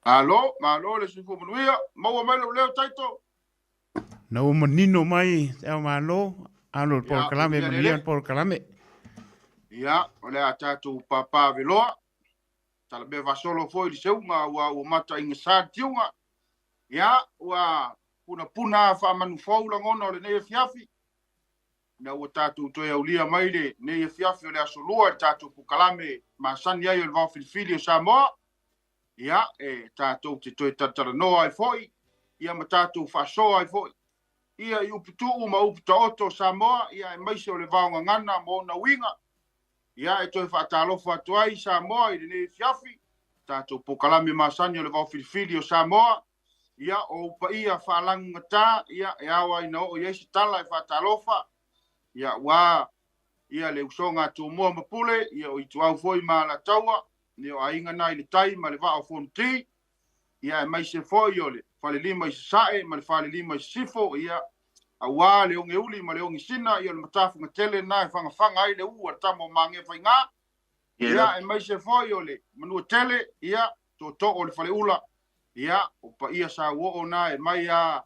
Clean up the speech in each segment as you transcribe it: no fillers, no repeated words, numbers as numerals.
Alo, malo le sifu manuia, mau mai leo taito. No manino mai, Seao'omālō, alo por kalame manian por kalame. Ya, ole atatu papa veloa. Tala be vasolo foi di seunga wa mata inga sa tiunga. Ya, wa puna fa manufau la ngona ole ne fiafi. Na wa tatu to ya ulia mai le ne fiafi ole asolua tatu pukalame masani ya el Vaofilifili o Samoa. Ya, tatu te toi tatara no ai foi. Ia matatu fasoa ai foi. Ia uputu ma uputa oto Samoa, ia maise o le vaonga ngana mo na winga. Ia toi whaatalofa atuai Samoa i ne fiafi. Tātou pokalame masani o le Vaofilifili o Samoa. Ia o upa ia whaalanga tā, ia awa ina o iesi tala e whaatalofa. Ia ia le usonga tu mua mapule, ia o itu au foi ma la taua. Ia o ainga nai le tai ma le vao fonti. Ia maise foi o le whale lima i sae, ma le whale lima i sifo, ia awa le onge uli ma le onge sina, ia le matafu ngatele na e whangawhanga ai le ua tamo mange whai ngā. Ia mai se foi o le manua tele, ia to o le whale ula, ia o pa ia sa uo na e mai a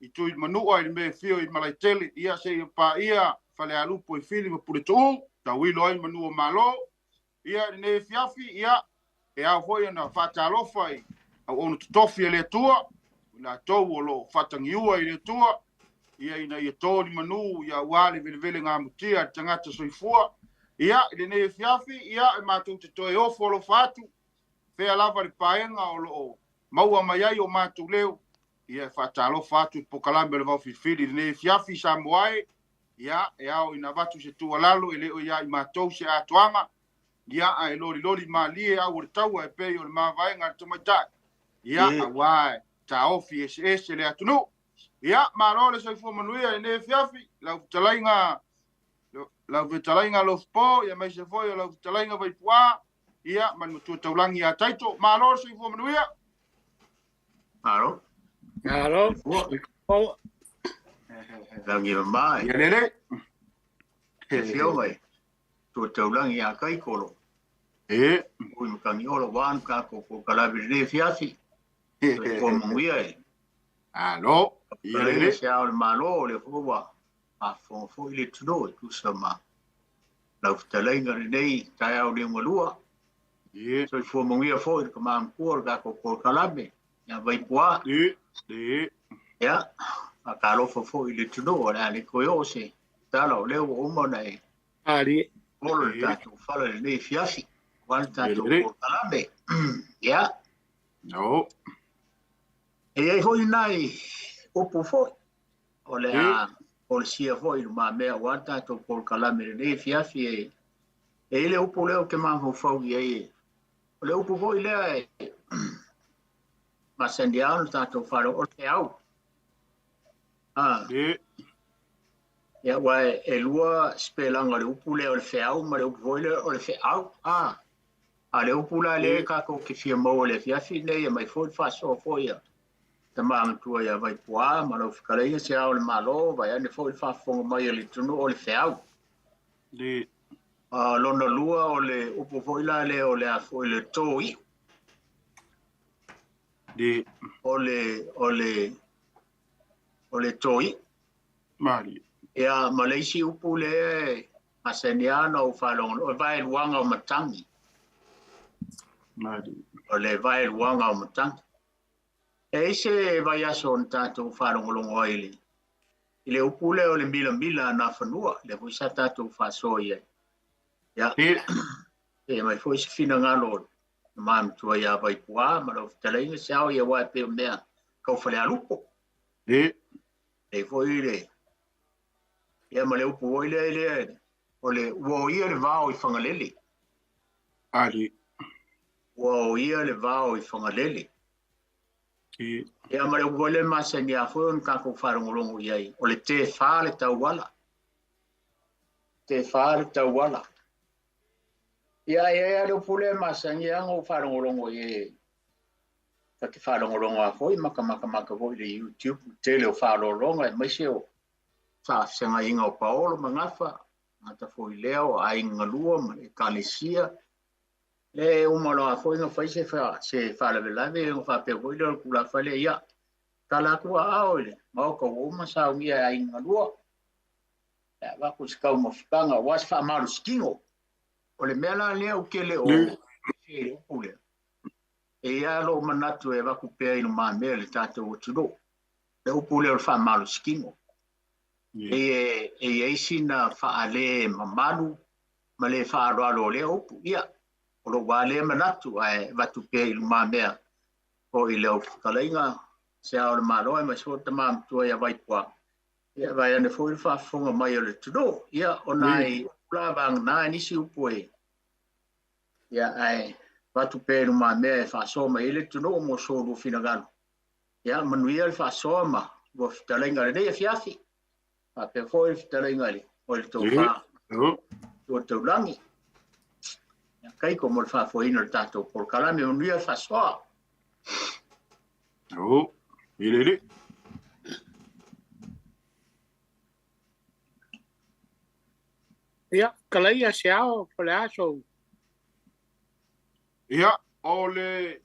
i tui manua i le me fio i malai tele, ia se pa ia whale alupo i fili ma pule tuu, ta wilo ai manua malo, ia ne fiafi, ia e au foi ana whatalofa i au onu tutofi le tua, la tau o lo whatangiua i le tua, ia ina ia tōni manu, ia wale vele ngā mutia, tangata soifua, ia le ne fiafi, ia e mātou te toe ofo lo whātu, whea lava le paenga o lo maua mai ai o mātou leo, ia e whātalo whātu i pokalame le Vaofilifili, le ne fiafi Samoae, ia e au ina watu se tua lalo, e leo ia i mātou se atuanga, ia e lori maalie au le taua e pei o le māwaenga le tamaitai, ia a wae, ta ofi ese le atunu. Ia, maro le soifua manuia e ne fiafi, lau vitalainga Lofipo, ia mai se foi o lau vitalainga Vaipua, ia, manu tu taulangi a taito, maro le soifua manuia. Maro? Maro? Langi mai. Ia lele. E fio mai, tu taulangi a kaikolo. Ui mkangi olo wan kako kalabi le fiafi. Soifua manuia e. Alo. Ia Seao'omālō le hoa a fo ile tuno tu sama lau talainga nei tai au le malua so fo mongia fo il kamam por ga ko kalame ya Vaipua ya a kalo fo ile tuno ala le koyose talo le o monai ali por ga tu fala le fiasi quanta tu kalame ya no e hoi nai opo foi o le a policia foi ma mea wanta to por kalame le fiafi e le opo leo ke ma fo ye o le opo foi le ma sendiano tanto faro o te au ya wa e lua spelanga le opo le o le feau ma le opo foi le o le feau a le opo la le ka ko ke fia mo le fiafi le mai foi fa so foi Tama tua ia Vaipua, ma lau whikareia Seao'omālō, vai ane fo i whafonga mai le tunu o le wheau. Lona lua o le upo foila le o le a fo i le tōi. O le tōi. Mari. Ia Malaysi upo le aseniana o whalonga, o vai luanga o matangi. Mari. O le vai luanga o matangi. E se vai aso on tātou whārongolongo aile. I le upule o le mila na whanua, le fui sa tātou whaso ia. Ia, e mai fui se whina ngalo, maam tua ia Vaipua, ma lau whitalainga sao ia wai peo mea, kau whale alupo. Le fui le. Ia ma le upu oile ele, o le ua ia le vao i whangalele. Ali. Ua ia le vao i whangalele. Ia mare wole masa ni a fo ka ko wharongolongo iai o le te whale tauala ia le pule masa ni a ngo wharongolongo ie ka te wharongolongo a fo i maka fo i le YouTube tele o wharolonga e maise o sa senga inga o Paolo mangafa ngata fo i leo a inga lua ma e kalesia Le umaloa foi no fai se fa la vela ve no fa pe foi le kula fa le ia. Tala ku a ole, ma ko uma sa ungia ai ngalua. Ya va ku ska mo fanga was fa malu skingo. Ole mela le o kele o. E ule. E ia lo manatu e va ku pe no ma me le tato o tudo. Le upule o fa malu skingo. E sina fa ale mamalu ma le fa alo le upu ia. O lo wale manatu ai va tu pe no ma me. O ile o kalainga Seao'omālō e so te mamtua ia Vaipua. Ia vai ane foi whaafonga mai o le tudo. Ia o nai plavang nai nisi upo e. Ia ai watu pēru ma mea e whaasoma i le tudo mo sōru finagano. Ia manuia le whaasoa ma wo fitalenga le nei e fiafi. A pe foi fitalenga le o le tau wha. O tau langi. Ia kaiko mo le whaafoina le tātou por kalame manuia le whaasoa. Ilele. Ia, kalai a seao, pole aso. Ia, ole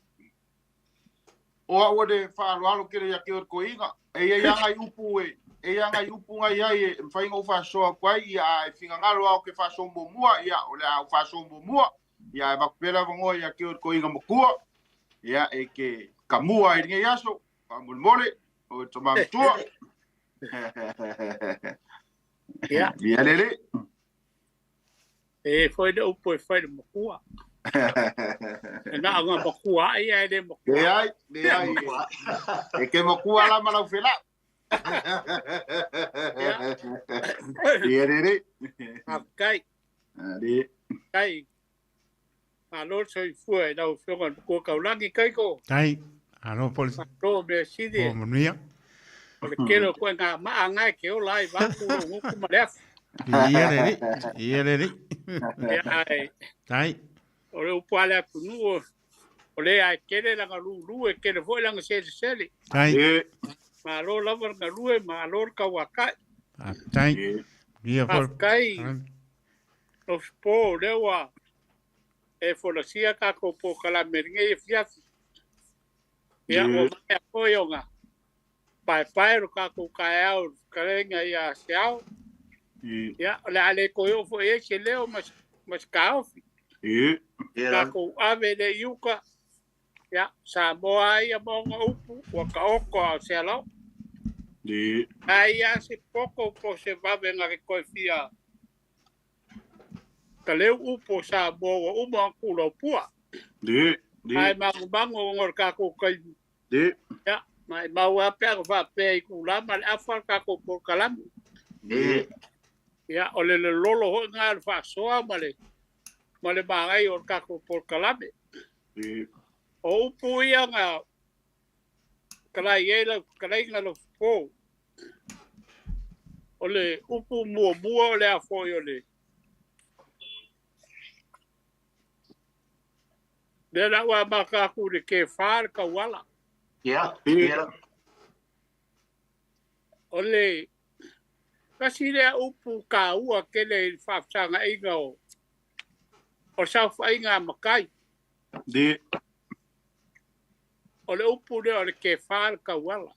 o a de whaaloalo kere ia ke o koinga. E ia ngai upu e. E ia ngai upu ngai ai e whainga u whaasoa kwai ia e whinga ngalo au ke whaasombo mua. Ia, ole au whaasombo mua. Ia e wakupera wangoa ia ke o koinga mokua. Ia e ke kamua e ringe yaso. Mole o to mamtua. Ia. Ia lele. E foi de upo e foi de mokua. Na anga mokua ia de mokua. De ai. E ke mokua la malau fela. Ia lele. Kai. Ali. Kai. Alo soi foi da ufonga ko kaulangi kai ko. Kai. Alo polis. Ro be sidi. O manuia. Ole kero ko nga ma anga ke o lai va ku ku ma lef. Ia lele. Ai. Tai. Ole o pala ku nu. Ole ai kere la lu e kere foi la se se. Tai. Ma lo la ver lu e ma lo ka waka. Tai. Ia por. Kai. Lofipo lewa. E folasia ka ko po kala meringe e fiafi. Ia o mai apoio nga. Pai ro ka ko kaeo karenga ia seao. Ia le ale ko yo fo e se leo mas kaofi. Ka ko ave de yuka. Ia Samoa ia monga upu wa ka oko se alo. Ai ia se poko po se vave nga ko fia. Ka leu upu Samoa uma kulo pua. Ai mango ngor ka ko kai. Ya, mai mau apa ko fa pe ku la mal afar ka ko por kalam. Ya, ole le lolo ho ngal fa soa male. Male bangai or ka ko por kalam. O pu ia nga kala yela kala ngalo po. Ole upu mua ole afo ole. Dera wa maka ku de ke far ka wala. Yeah. Ole kasi le upu ka ua kele whafsanga inga o sau whainga makai. Ole upu le ole ke whāra ka wala.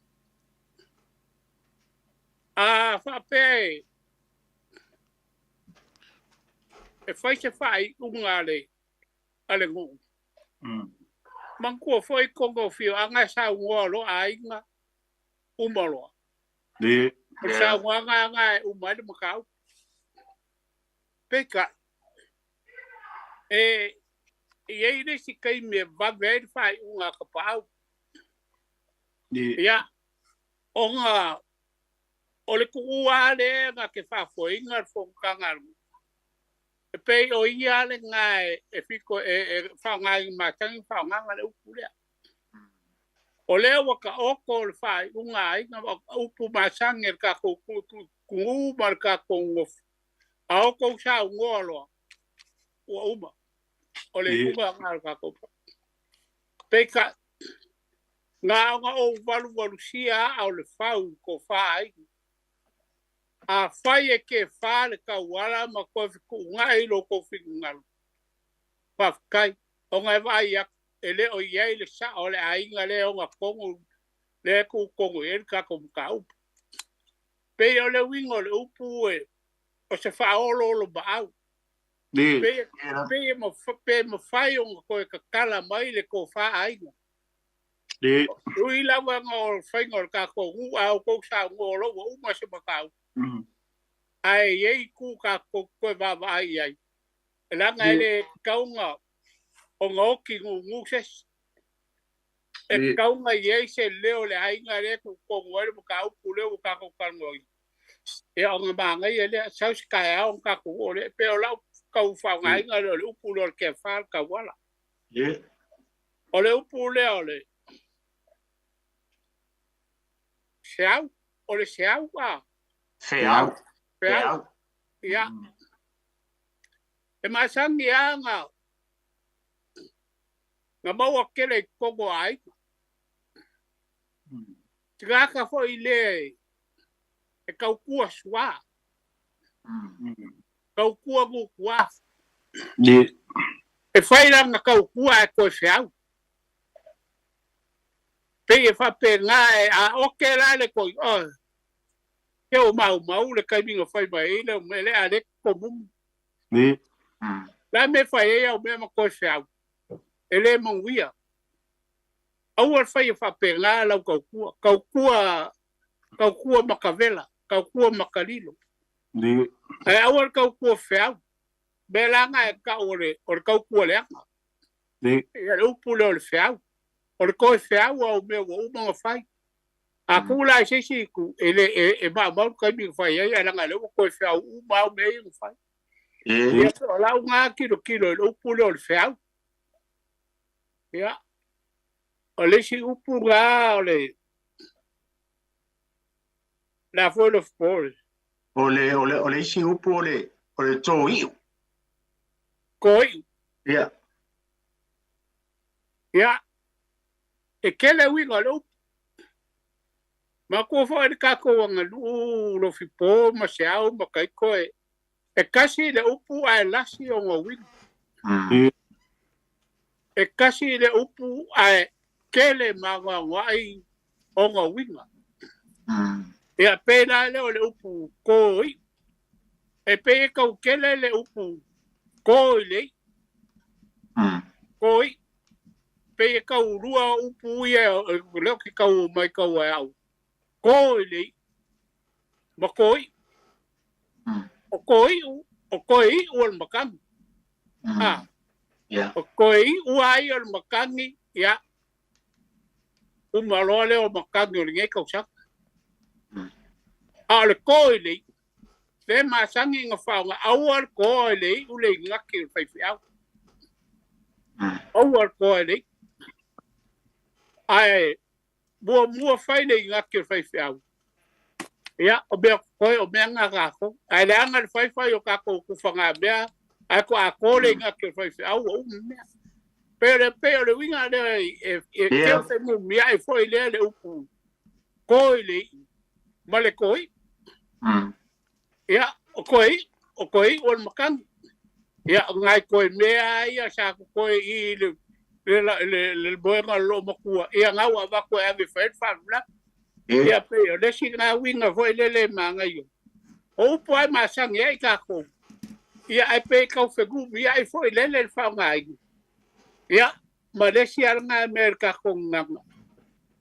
A whape e whai se whai unga ale ngu. Mangkua foi kongo fio anga sa ngolo ainga umalo. Sa anga umali makau. Peka e ide si kai me va verify unga kapau. Ya onga ole kuale nga ke fa foi nga fonkangal. Pe o ia le ngai e fiko e fa ngai matang fa ngai le upule. O le waka oko le fa ngai nga upu masang er ka ko ku marka ko ngof. A oko sa ngolo. O uma. O le uma ngai ka ko. Pe ka nga o valu sia au le fa ko fa ai. A fai ke fale ka wala ma ko ku ngai lo ko fi ngal pa kai o ngai vai ya ele o ye le sa o le ainga le o ngakongo le ku kongo e ka ko ka upu pe o le wingo le upu e o se fa olo lo ba au pe mo fai o ko ka kala mai le ko fa ainga ui la wa ngol fai ngol ka ko u au ko sa ngolo u ma se ba ka ai ye ku ka ko va vai ai la ngai le kaunga o ngoki ngu ses e kaunga ye se leo le ainga le ko ngol ka upu le ka ko ka ngoi e o nga ngai le sa ska o ka ko le pe o la ka u fa ngai ngai le upu le ke fa ka wala o le upu le o le Seau, o le seau a. Seau. Ia. E masangi a nga maua kele kongo ai. Tika fo i le e kaukua sua. Kaukua ngukua. E whaira nga kaukua e koe seau. Pe fa pe nga a oke la le ko ke o mau le kai minga fai mai le mele a le comum la me fai o me ma ko fa ele mon wia au fai fa pe nga la kaukua makavela kaukua makalilo ai au kaukua fa bela nga ka ore kaukua le anga e o pulo le fa o le koe whiau au mea wa umanga whai. A kula se si ku e mau kai mi whai ai alanga lewa koe whiau umau mea i whai. Ia o lau ngā kilo e upule o le whiau. Ia. O le si upu ngā o le la fo Lofipo. O le si upu o le tō iu. Koi. Ia. Ia. E kele winga lo. Ma ko fa de ka ko nga lu Lofipo ma Siāmoā ma kai ko e kasi le upu ai lasi o nga winga. E kasi le upu ai kele ma wai o nga winga. E a pena le o le upu koi. E pe ka kele le upu koi le. Koi. Pe kau rua upu ia leo ki kau mai kau au. Koi le. Ma koi. O koi ual makangi. O koi uai al makangi ia. Umaloa leo makangi o lingai kau sak. A le koi le. Le masangi nga whaunga awal koi le ule ngaki whaifi au. Awal koi le. Ai mua fai nei ngake fai fiau ia o be koe o me nga ko ai le anga fai o ka ko ku fanga be ai ko a ko le ngake fai fiau o me pero winga le ke se mu mi ai foi le upu koi le male koi ia o koi o makan ia ngai koi me ai sa koi i le boenga lo makua ia nga wa va ko ave fet famla ia pe le singa winga foi le manga yo o poi ma sang ia ka ko ia ai pe ka fegu ia ai foi le fa ngai ia ma le sia nga merka ko nga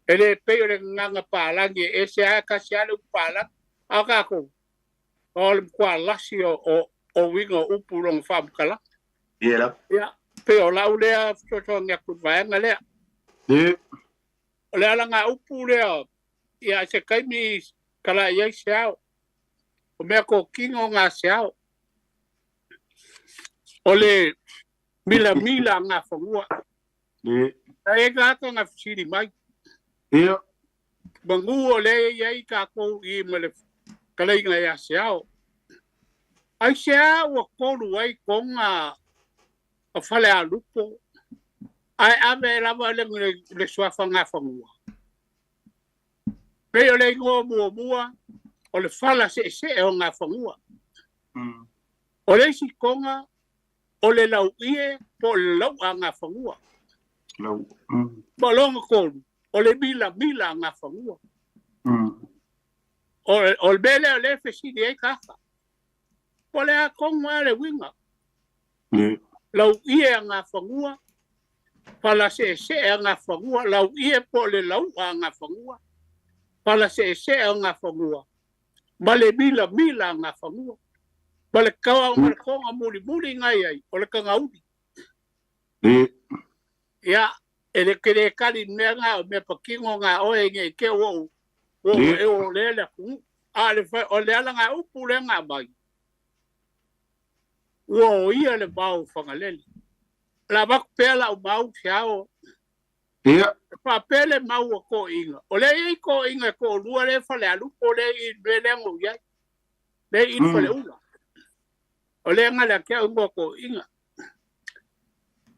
ele pe le nga pala nge ese ka sia le pala aka ko ol kwa lasio o winga upulong fam kala ia pe o lau lea so nga kuvaenga lea. O lea langa upu lea ia se kaimi kala iai Seao'omālō. O mea ko kingo ngā Seao'omālō. O le mila ngā whangua. Ta e gāta ngā whisiri mai. Mangu o le iai kākou i mele kala inga ia Seao'omālō. Ai Seao'omālō kolu ai ko ngā a fale a lupo ai ave lava le swafa nga fangua pe o le ngo mua o le fala se o nga fangua o le si konga o le lau ie po le lau a ngā whangua. Lau. Ma longa kōru, o le mila a ngā whangua. O le mele o le whesini e kaka. Po le a konga le winga. Lau ie a ngā whangua, pala se a ngā whangua, lau ie po le lau a ngā whangua, pala se a ngā whangua, ma le mila a ngā whangua, ma le kawa o le konga muri ngai ai, o le kangauri. Ia, e le kere kari mea ngā o mea pakingo ngā oe nge ke o e o le kungu, o le ala ngā upu le ngā mai. Ua ia le mau whangaleli. La wak pēla o mau siao. Pa pēle mau a ko inga. O le i ko inga ko lua le whale alupo le i melengo iai. Le i whale ula. O le ngā le kia unga ko inga.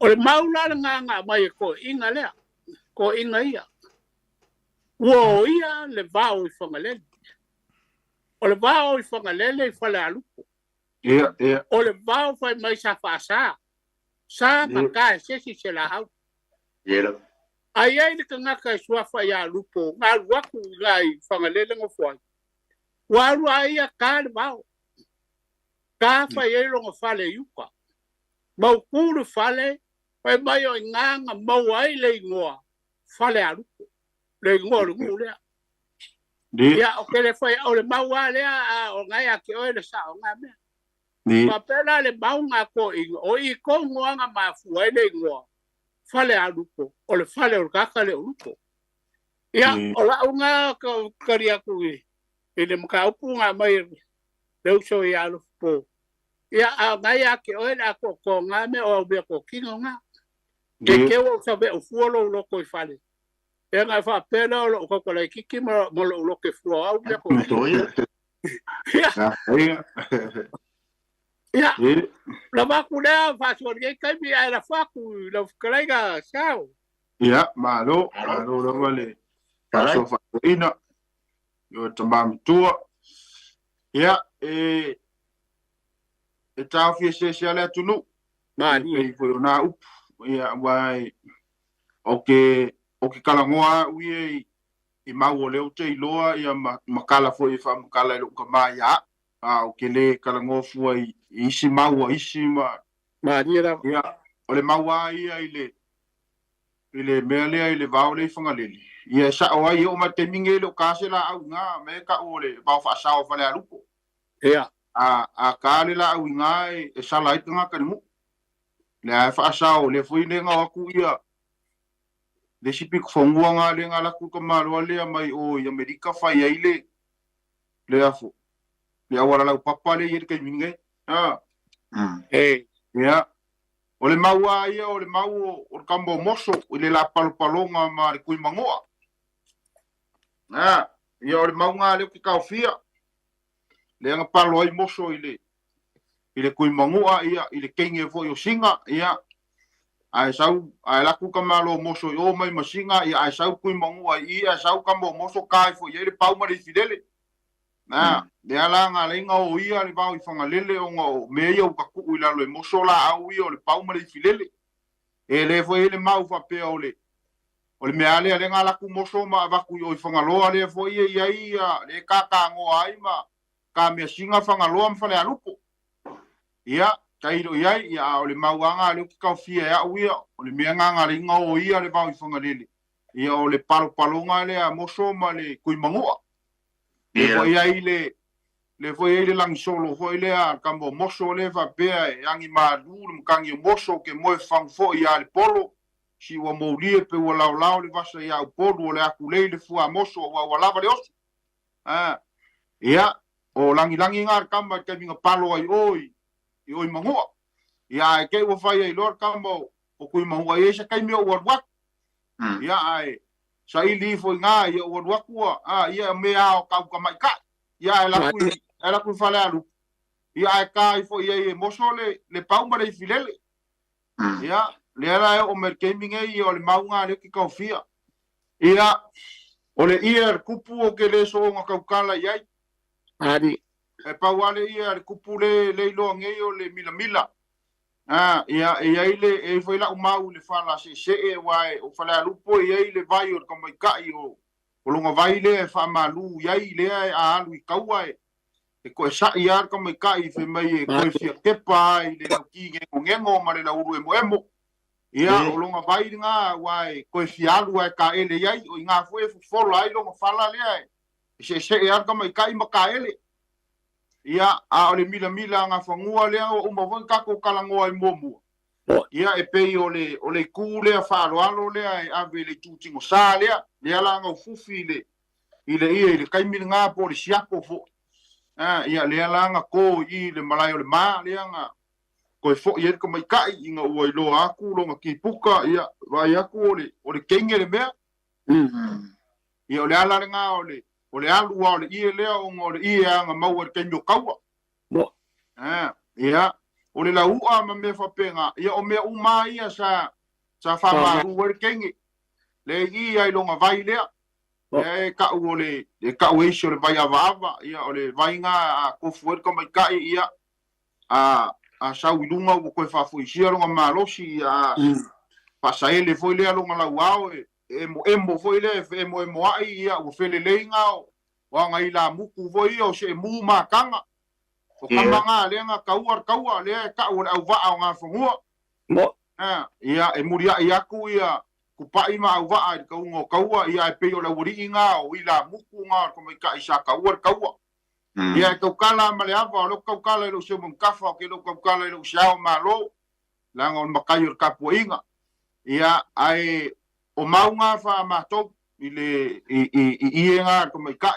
O le mau la ngā mai ko inga lea. Ko inga ia. Ua ia le vau i whangaleli. O le vau i whangaleli i whale alupo. O le vau fai mai sa whaasa. Sa maka e sesi se la hau. Ai ai le kangaka e suafa i a lupo. Ngā ruaku ngai whangalele ngo fuai. Waru ai a ka le vau. Ka fai e longa whale yuka. Mau kuru whale. Fai mai o nganga mau ai le ingoa. Whale a lupo. Le ingoa le ngu lea. Ia o ke le fai o le mau a lea o ngai a ke oe le sa o ngā mea. Ma pēla le maunga ko ingo, o i ko ngoanga mafua ele ingoa, whale a lupo, o le whale o kaka le o lupo. Ia, o la unga kari aku i le maka upu ngā mai le uso i a lupo. Ia, a ngai a ke oe a ko ngā me o au mea ko kingo ngā. Ke kewa sa me o fuolo loko i whale. E ngai wha pēla o lo koko lai kiki mo lo loko i fuo au mea ko kingo. Ia. Ia, la waku lea whātua ni kai mi ai la whaku, la whakaraiga sao. Ia, mālo rawa le whātua whakuina, yo tamam tua. Ia, e tāwhia se alea tunu. Māni. E whai o nā upu, ia, wai, o ke kalangoa ui i mau o leo te iloa, ia makala fo i whamakala i luka mai a. O ke le kalangoa fua i isi maua isi ma Maria ia o le maua ia i le mea lea i le vau le whangaleli ia sa o ai o ma te minge le o kase la au ngā me ka o le vau whaasao whale alupo ia a ka le la au ngā e sala i tanga karimu le a whaasao le fui le ngā aku ia le sipik whongua ngā le ngā laku ka marua lea mai o i Amerika whai ai le afo le awara lau papa le i kai minge ia o le maua ia o le mau o kambo moso o le la palopalonga ma le kui mangoa ia o le mau ngā leo ki kaofia le anga palo ai moso i le kui mangoa ia i le kenge fo i o singa ia ai sau ai laku ka malo moso i o mai masinga ia ai sau kui mangoa ia sau kambo moso kai fo i le pau ma le fidele le ala ngā leinga o ia le vau i whangalele o ngā o mea iau ka kuku i lalo e moso la au ia o le paumare i filele. E le fo e le mau whapea o le mea lea le ngā laku moso ma avaku i o i whangaloa le fo ia ia ia le kaka ngoa ai ma ka mea singa whangaloa mwhale alupo. Ia, kairo iai ia o le mau anga leo ki kaufia ea uia o le mea ngā leinga o ia le vau i whangalele. Ia o le palopalonga le a moso ma le kuimangoa. Le foi ai le langi solo foi le a kambo moso le va pea e angi malu mkangi moso ke moe fang fo ia le polo si wa moulie pe wa lao le vasa ia o polo le akule le fua moso wa lava le osi ia o langi ngar kamba ke minga palo ai oi mangoa ia ke wo fai ai lor kambo o kui mangoa ia sa kai mi o wa ia ai sa ili foi nga ia o wakua ia mea o kau ka mai ka ia ela ku fale alu ia ka i foi ia moso le pauma le filele ia le era o merkeming ai o le maunga le ki kaufia ia o le ia kupu o ke le so nga kaukala ia ani e pauale ia kupu le lo ngei o le mila ia ile foi la mau le fala se wai o fala lupo ia ile vai o como kai o longa vai le fa malu ia ile a alu kaua e ko sa ia como kai fe mai ko fia te pai le ki ngengo ma le la uru emo ia o longa vai nga wai ko fia alu ka ele ia o nga foi folo ai longa fala le se ia como kai ma ka ele ia a ole mila nga fangua le o uma von ka ko kalango ai momu ia e pei ole ku le fa alo le a vele tutingo sa le la nga fufi le ile kai mil nga polisia ko fo ia le la nga ko i le malai le ma le nga ko fo ia ko mai kai inga o lo aku lo nga ki puka ia vai aku ole kenge le me ia ole ala nga ole alu ole ia le o ngore ia nga mau ke nyo kaua ia ole la ua ma me fa penga ia o me uma ia sa fa ma ru kenge le ia lo nga vai le ka ole ka we sure vai ava ia ole vai nga ko fu ko mai kai ia a sa wilunga ko fa fu sia lo nga malosi a pasa ele foi le lo nga la uao emo foi le emo ai ia o fele leinga wa ngai la muku voi o se mu makanga o kamanga le nga kaua le ka o au va nga fungua ia e muria ia ku ia ku pai ma au va ka ngo kaua ia pe o la uri nga o ila muku nga ko mai ka isa kaua ia ko kala ma le ava lo ko kala lo se mun kafa ke lo ko kala lo Seao'omālō la ngon makayo ka poinga ia ai o maunga fa ma to ile i nga ko mai ka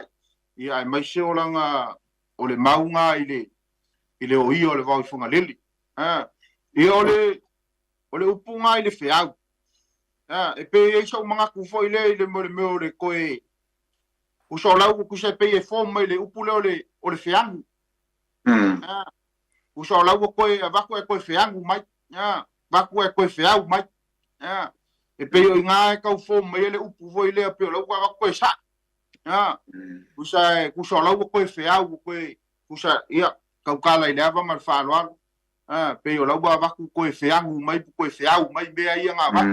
ia mai se o langa o le maunga ile o io le Vaofilifili ia ole upunga ile feau e pe e so manga ku foi le mo le koe o so lau ku se pe e forma ile upule ole feangu o so lau koe va koe feangu mai va koe feau mai e pe o nga ka forma ile upu foi le pe lau va koe sa ku so lau koe feau ku sa ia ka kala ile va mal fa lo pe o lau va koe feangu mai koe feau mai be ia nga va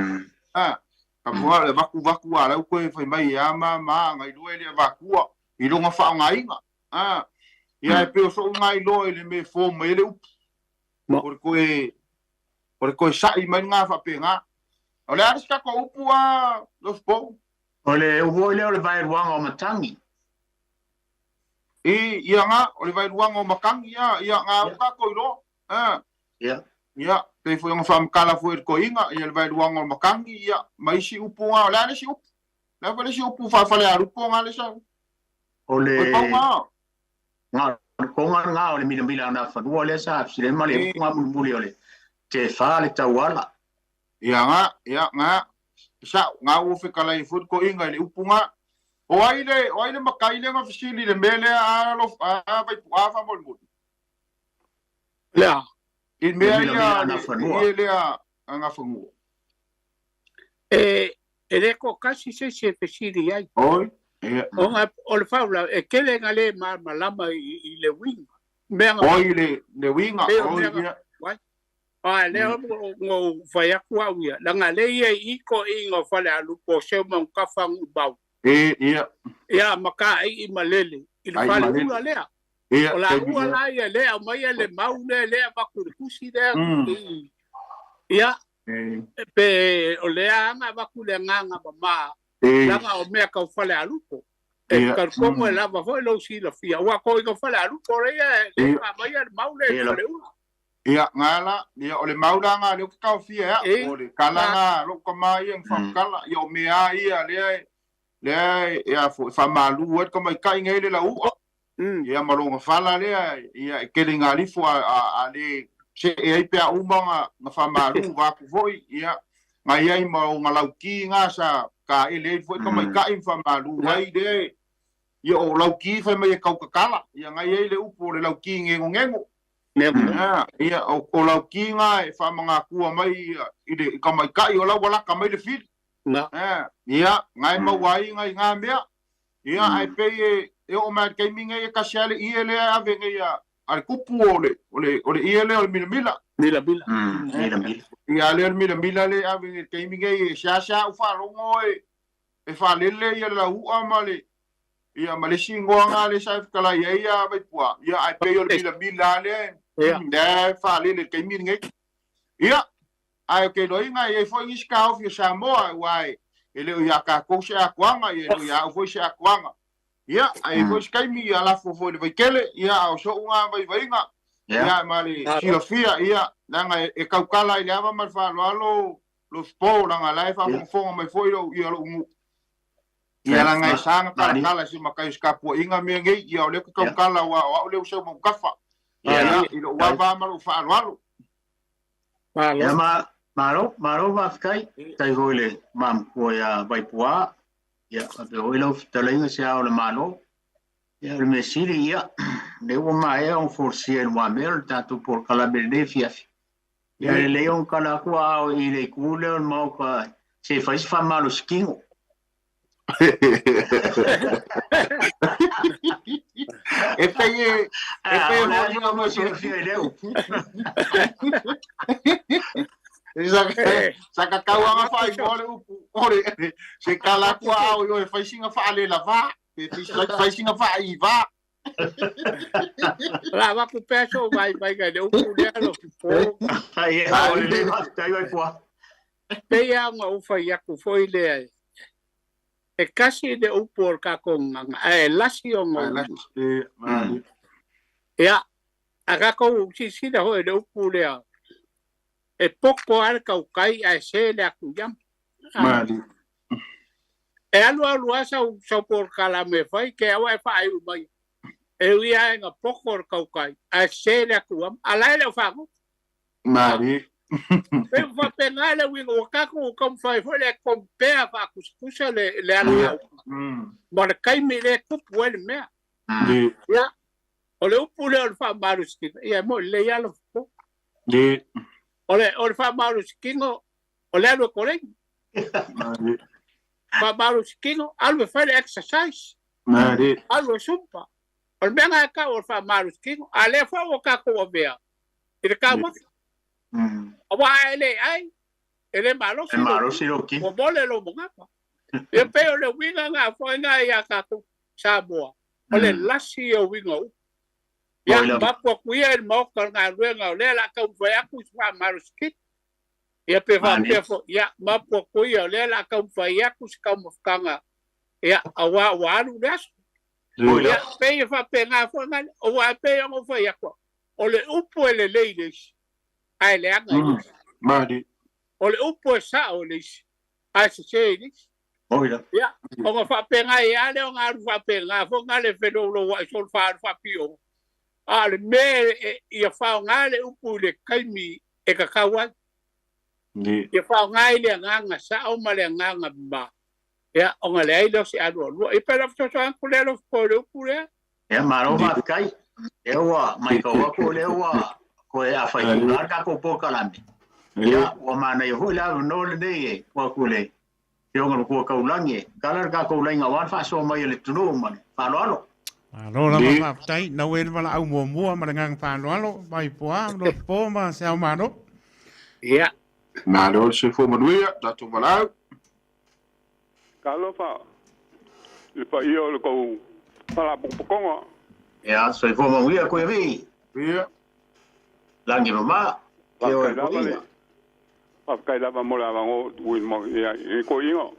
ka mua le vaku ala koe fai mai ama ma ngai loe le vakua i longa fa ngai nga ia e pe so ngai loe le me fo me le up por koe sa i mai nga fa pe nga ole arista ko upu a Lofipo ole uvo le vai ruanga o matangi ia nga ole vai ruanga o makangi ia nga ka ko lo ia pe foi un fam kala foi ko inga ia vai luang o makangi ia mai si upu nga la si upu la vale si upu fa fale a upu nga le sa ole nga ko nga ole mila na fa do le sa si le male upu nga muli ole te fa le tawala ia nga sa nga u fe kala i fut ko inga le upu nga o aile makai le nga fisili le mele a lo Vaipua fa mo la in mea ia nga whanua. E ko kasi se pesiri ai. Oi. O le whaula, e kele nga le malama i le winga. Oi le winga. Le ngo whai aku au ia. Langa le ia i ko ingo whale alu po seu mau kawhangu bau. Ia. Ia maka i malele. I le whale ula lea. O la ua la ia lea, mai le mau lea waku le kusi lea. Ia, pe o lea anga waku le nganga ma langa o mea kau whale alupo. E karkongo e lava foi lo si la fia. Ua koi kau whale alupo rea, mai le mau le whale ula. Ia, ngala, ia o le mau langa le kau fia ea, o le kalanga lo kamai ang whakala, ia o mea ia lea, ia whamalu, et kamai kai ngai le la ua. Ia malonga fala lea ia kele ngalifo a le se e pe a umanga na famaru va ku voi ia ngai ai ma o ngalauki nga sa ka ele foi ko mai ka in famaru vai de ia o lauki fa mai ka kala ia ngai ai le upo le lauki ngengo ia o lauki nga e fa manga ku mai i de ka mai ka i o la wala ka mai le fil ia ngai ma wai ngai nga mea ia ai pe e o mai kai minga e kasiale i ele ave ngai al kupu ole i ele o mila Mila. Ia le mila le ave ke minge sia u fa longo e fa lele ia la u amale. Ia malesi ngoanga le sa kala ia Vaipua. Ia ai pe yo mila le. Da fa lele ke minge. Ia ai ke no inga e foi iska of Samoa wai. Ele ia ka ko se akwanga ele ia foi se akwanga. Ia ai foi skai mi ala fo le vaikele ia o so unga vainga. Ia mali silofia ia nanga e kaukala ile ava mal fa lo Lofipo nanga lai fa fonga mai foi ia lo ungu. Ia nanga sanga kala si makai skapu inga me ngai ia le kaukala wa le so mo kafa. Ia ilo wa va mal fa lo. Ia maro va skai tai hoile mam ko ya Vaipua. Ia ape hoile fitalenga Seao'omālō. Ia le mesiri ia le o mai on forcier wa mer tanto por kala Philadelphia. Ia le leon kala ku ao i le kule on mau ka se faz famalo skingo. E pe mo se fieleu. Saka kawa fa i ore se kala ku ao yo faz singa fa le lava. Faz singa fa i va. Lava ku peso vai ga de upulelo. Ai le vai kwa. Peia nga ufa yaku foi le. E kasi de upor ka kong lasi o nga. Ia aga ko si da ho de upulea. E poko al kaukai a se le akuyam. E alu asa so por kala me fai ke awa fa ai mai. E ia nga poko kaukai a se le akuyam. Ala le fa ko. Mari. E fa penale wi o ka ko kom fai fo le compare fa kuskusa le ala. Bon kai me le ku puel me. Ya. O le upule o fa maruski. Ia mo le ya lo fo. Ole fa maruskingo ole algo correct. Fa maruskingo algo fa exercise. Algo sumpa. Ol benga ka o fa maruskingo ale fa o ka ko vea. Ele ka wa. Oba ele ai. Ele malo ki. O bole lo monga. E pe ole winga nga fo nga ya ka ko Siāmoā. Ole lasi o winga. Ya bapo kuia el moka nga ruenga le la ka foi aku fa maruski. Ya pe va pefo ya bapo kuia le la ka foi aku ska mofkanga. Ya awa waru das. Ya pe fa penga fo nga o wa pe ngo foi aku. Ole upo ele leides. Ai le anga. Mari. Ole upo sa ole. Ai se cheides. Oira. Ya o fa penga ya le nga fa penga fo nga le fedo lo wa sol fa pio. Ale me ia fa ngale upu le kaimi e kakawa ni ia fa ngale nganga sa o male nganga ba ya o ngale ai lo si ado e pela fo so an kulelo ko le upu le e maro va kai e wa mai ko wa ko le wa ko e a fa i ka ko po kalame ya o mana yo la no le ne ko ko le yo ngol ko ka ulange kala ka ko ulange wa fa so mai le tunu man fa lo Alo la mama tai na we wala au mua malangang Faasamoa Vaipua Lofipo ma Siāmoā. Ia. Na lo se fo manuia tatu malau. Kalofa. Le pa io le ko para pokonga. Ia so fo manuia ko vi. Ia. Langi mama. Ke o pa kai lava mola ngo wi mo ia ko ingo.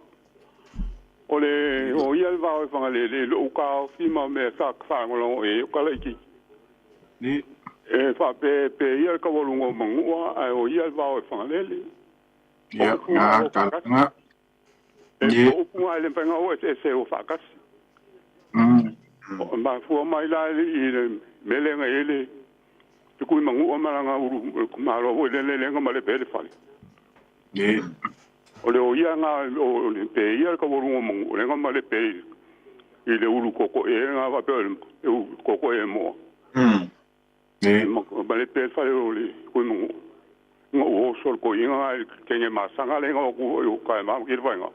Ole o ia va o fanga le o ka fima me sa ngolo e ka le ki ni e fa pe ia ka volungo mangua o ia va o fanga le ia na ka e o pu ale fanga o se o fa kas ma fu mai la i me le nga ele ku mangua malanga uru ma lo o le nga ma le pe le fa ni ole o ia nga o pe ia ka volungo mo le nga male pe i le ulu koko e nga va pe e koko e mo mo male pe fa o le ko mo o sol ko inga ke nge masanga le nga o ka ma ki va nga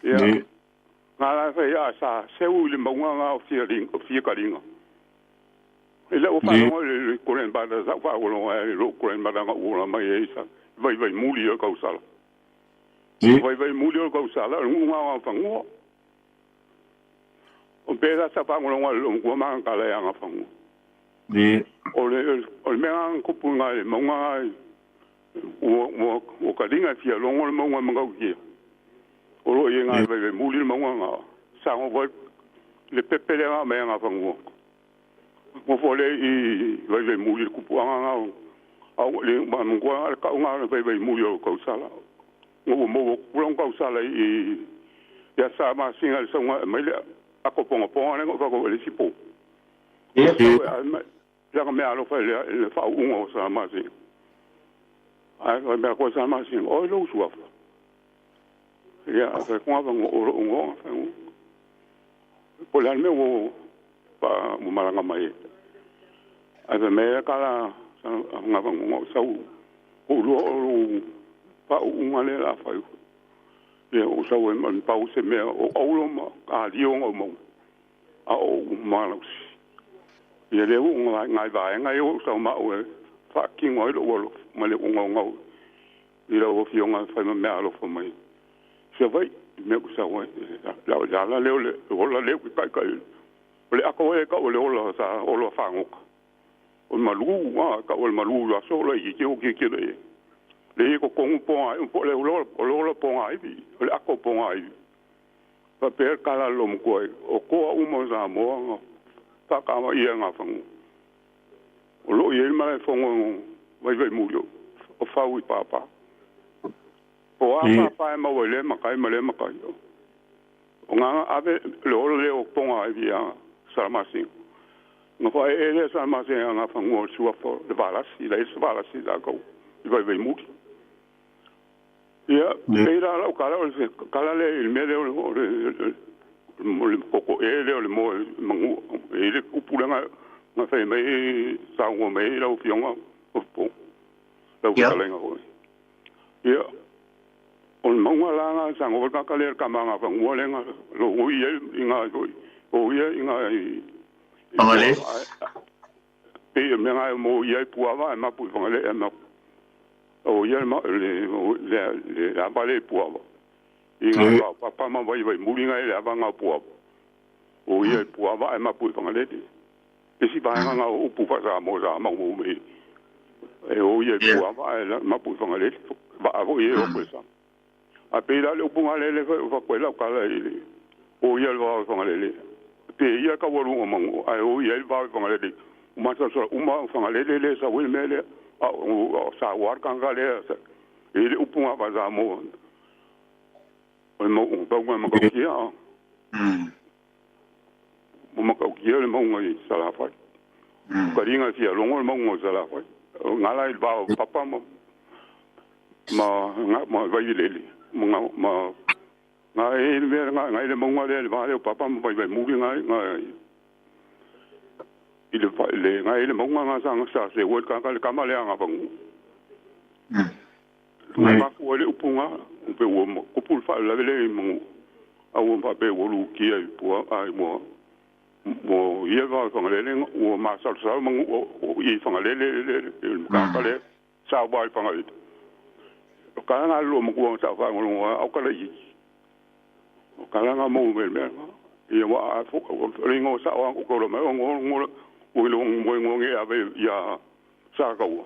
ia nga la fe ia sa se u le mo nga o fi ka ringa Ele o whanonga le koren bada sa whaolonga e lo koren bada nga ura mai e isa. Vai muli o kausala. Vai muli o kausala, ngunga wa whangua. O pēra sa whaolonga lo ngua maa kale anga whangua. O le mea kupu nga e maunga e o ka ringa fia longo le maunga mangau kia. O lo i nga vai muli le maunga nga. Sango vai le pepele nga mea nga whangua. Mo fole i vai muli le kupu anga nga. Au le mangua le kaunga vai muli o kausala. Mo kulong kausala i ya sa ma singa le songa mai le ako ponga le ko le sipo. Ya me alo fa le fa ungo sa ma singa. Ai me ko sa ma singa o lo suafa. Ya fa ko ava ungo fa. Po la me wo pa mo malanga mai. Ai me kala nga ngo sa o lo pa unga le la fa. Ya o sa o man pa o se me o lo ma a dio ngo mo. A o malos. Ya le unga ngai vai ngai o sa ma o fa ki ngoi lo ma le unga ngo. Ira o fionga fa me alo fa mai. Se vai me ko sa o la le o la le kai. Le ako e ka o le o sa o lo fa ngo. O malu ka o malu la so le ki o ki le. Le ko kongu ponga le o ponga i le ako ponga i pa per kala lo mo o ko umo Samoa pa ka ma ia nga fangu o lo ye ma fongo vai mulio o fa ui papa o a pa ma wele ma kai o nga ave le o ponga i ya Samoa no fa ele Samoa nga fangu o sua fo de balasi da ko vai mulio. Ya, era la kala le il me le koko le mo mangu ele kupulanga na fe me sa ngo me la fionga o po la kala ngo ya on mangu la sa ngo ka kala ka manga fa ngo le nga lo o ye inga o ye inga Pangale pe me nga mo ye puava ma pu fangale ma o ia le abale puava inga papa ma vai mulinga le abanga puava o ia puava e ma pu fangale e si vai nga o pu fa sa mo me e o ia puava e ma pu fangale va o ia o pesa a pela le punga le fa kwela kala ile o ia va fangale pe ia ka woru o mango ai o ia va fangale uma sa fangale le sa wil mele sa war kanga le ele upunga ba za mo mo ba mo ko kia mo ko kia le mo ngai sala fa ko ringa sia longo mo sala fa ngala il ba papa mo ma va ile ma ngai le mo ngale ba le papa mo va mo ngai le ngai le mo nga sa se wo ka kamale anga bangu ma ko le upunga pe wo mo ko pul fa la le mo a wo pa pe wo lu ki ai po ai mo ye va ko le wo ma sa mo o i fa le ka le sa ba fa le ka nga lo mo ko sa fa ngo au ka le o ka nga mo me ye wa fo ringo sa wa ko lo mo o lo mo nge ave ya sa ka wo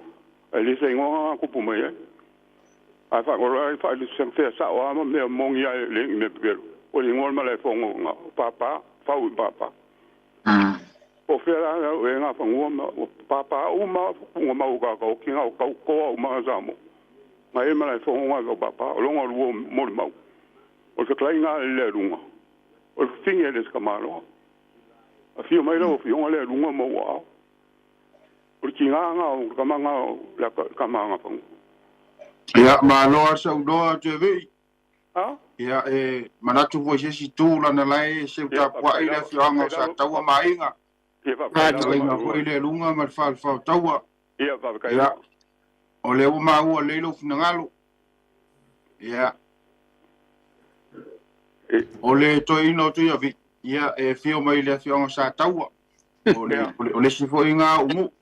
ele se ngo ko pu mai a fa ko ai fa le se fe sa wa me mo ngi le me pe o le ngo ma le fo ngo papa fa u papa o fe la e nga fa ngo papa u ma ngo ma u ka ko ki nga ko ma za mo ma e ma le fo ngo papa o lo ngo mo mo o se klai nga le runga o finge le skamalo a fio mai lo fio ngale lunga mo wa porque nga o kamanga la kamanga pang ya ma lo sa do tv ha ya manatu vo se si tu la na lai se ta kwa ile fio nga sa taua mai nga ka tu nga ko ile lunga ma fa taua ya va ka ya o le ma o le lo fina ngalo ya o le to ino tu ya vi ia fio mai le fio sa taua o le sifo inga ungu.